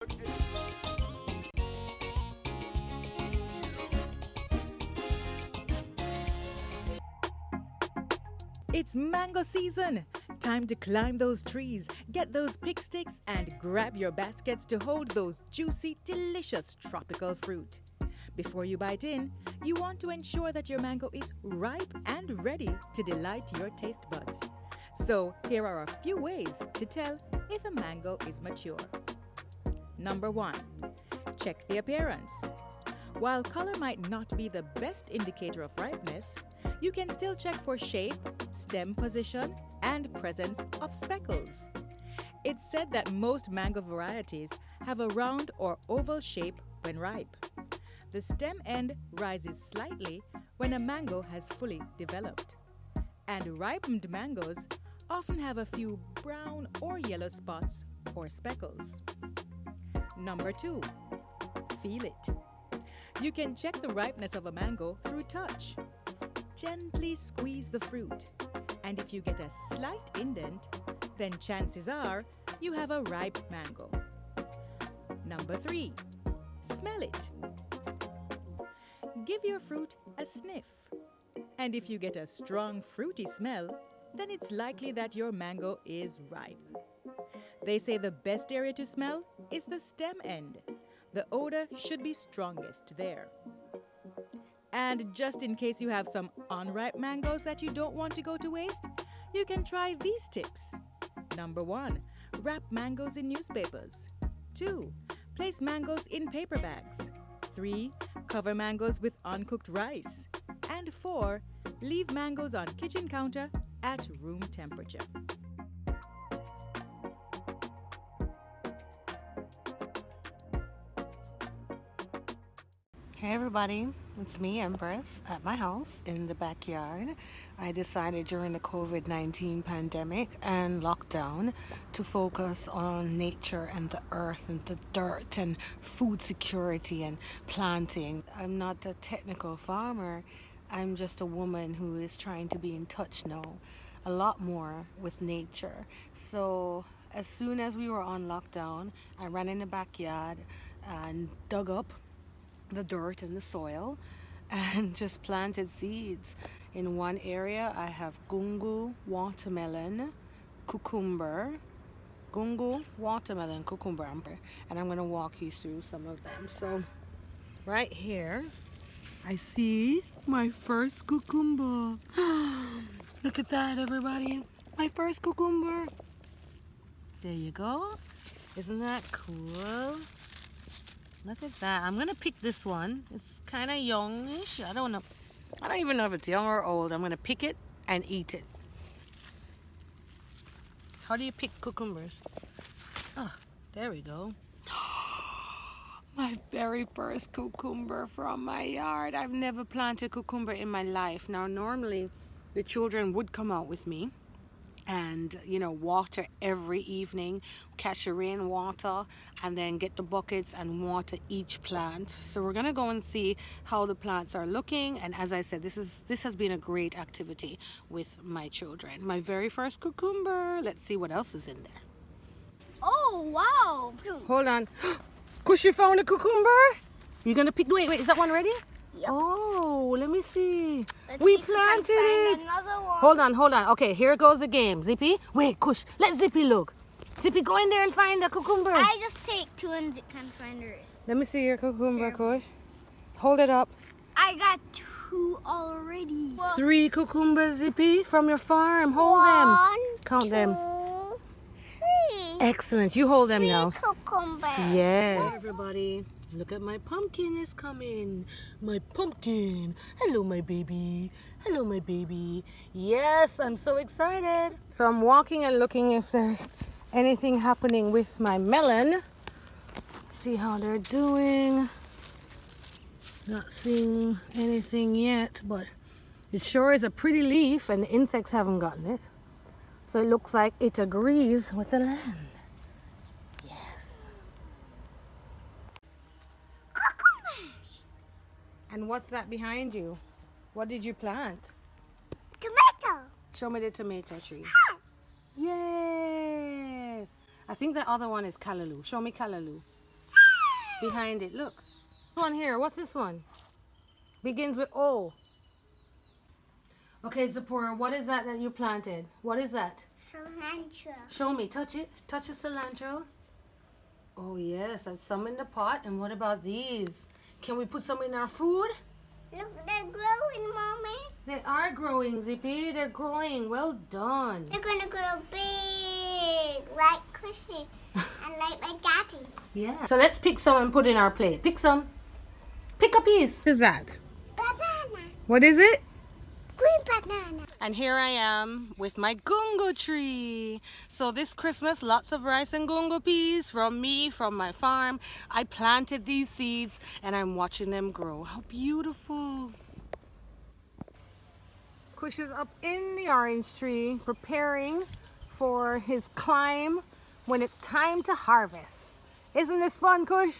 It's mango season! Time to climb those trees, get those pick sticks, and grab your baskets to hold those juicy, delicious tropical fruit. Before you bite in, you want to ensure that your mango is ripe and ready to delight your taste buds. So, here are a few ways to tell if a mango is mature. Number 1. Check the appearance. While color might not be the best indicator of ripeness, you can still check for shape, stem position, and presence of speckles. It's said that most mango varieties have a round or oval shape when ripe. The stem end rises slightly when a mango has fully developed. And ripened mangoes often have a few brown or yellow spots or speckles. Number 2. Feel it. You can check the ripeness of a mango through touch. Gently squeeze the fruit, and if you get a slight indent, then chances are you have a ripe mango. Number 3. Smell it. Give your fruit a sniff, and if you get a strong fruity smell, then it's likely that your mango is ripe. They say the best area to smell is the stem end. The odor should be strongest there. And just in case you have some unripe mangoes that you don't want to go to waste, you can try these tips. Number 1. Wrap mangoes in newspapers. 2. Place mangoes in paper bags. 3. Cover mangoes with uncooked rice. And 4. Leave mangoes on kitchen counter at room temperature. Hey everybody, it's me, Emprezz, at my house in the backyard. I decided during the COVID-19 pandemic and lockdown to focus on nature and the earth and the dirt and food security and planting. I'm not a technical farmer. I'm just a woman who is trying to be in touch now a lot more with nature. So as soon as we were on lockdown, I ran in the backyard and dug up the dirt and the soil and just planted seeds. In one area I have gungu, watermelon, cucumber, and I'm going to walk you through some of them. So right here I see my first cucumber. Look at that, everybody, my first cucumber. There you go. Isn't that cool? Look at that. I'm gonna pick this one. It's kind of youngish. I don't even know if it's young or old. I'm gonna pick it and eat it. How do you pick cucumbers? Oh, there we go. My very first cucumber from my yard. I've never planted cucumber in my life. Now normally the children would come out with me and water every evening, catch the rainwater, and then get the buckets and water each plant. So we're gonna go and see how the plants are looking. And as I said, this has been a great activity with my children. My very first cucumber. Let's see what else is in there. Oh wow! Hold on. Kushi found a cucumber. You gonna pick? Wait, is that one ready? Yep. Oh, let me see. Let's We see if planted we can it. find another one. Hold on. Okay, here goes the game. Zippy, wait, Kush, let Zippy look. Zippy, go in there and find the cucumber. I just take 2 and can't find the rest. Let me see your cucumber, Kush. Hold it up. I got 2 already. 3 cucumbers, Zippy, from your farm. Hold them. Count them. 3. Excellent. You hold them now. Cucumbers. Yes. Everybody, look at my pumpkin is coming. My pumpkin. Hello, my baby. Hello, my baby. Yes, I'm so excited. So I'm walking and looking if there's anything happening with my melon. See how they're doing. Not seeing anything yet, but it sure is a pretty leaf and the insects haven't gotten it. So it looks like it agrees with the land. Yes. And what's that behind you? What did you plant? Tomato. Show me the tomato trees. Yes. I think the other one is callaloo. Show me callaloo. behind it. Look. This one here. What's this one? Begins with O. Okay, Zipporah, what is that you planted? What is that? Cilantro. Show me. Touch it. Touch the cilantro. Oh, yes. That's some in the pot. And what about these? Can we put some in our food? Look, they're growing, Mommy. They are growing, Zippy. They're growing. Well done. They're gonna grow big, like Cushy and like my daddy. Yeah. So let's pick some and put in our plate. Pick some. Pick a piece. What is that? Banana. What is it? Green banana. And here I am with my gungo tree. So this Christmas, lots of rice and gungo peas from me, from my farm. I planted these seeds and I'm watching them grow. How beautiful. Kush is up in the orange tree preparing for his climb when it's time to harvest. Isn't this fun, Kush?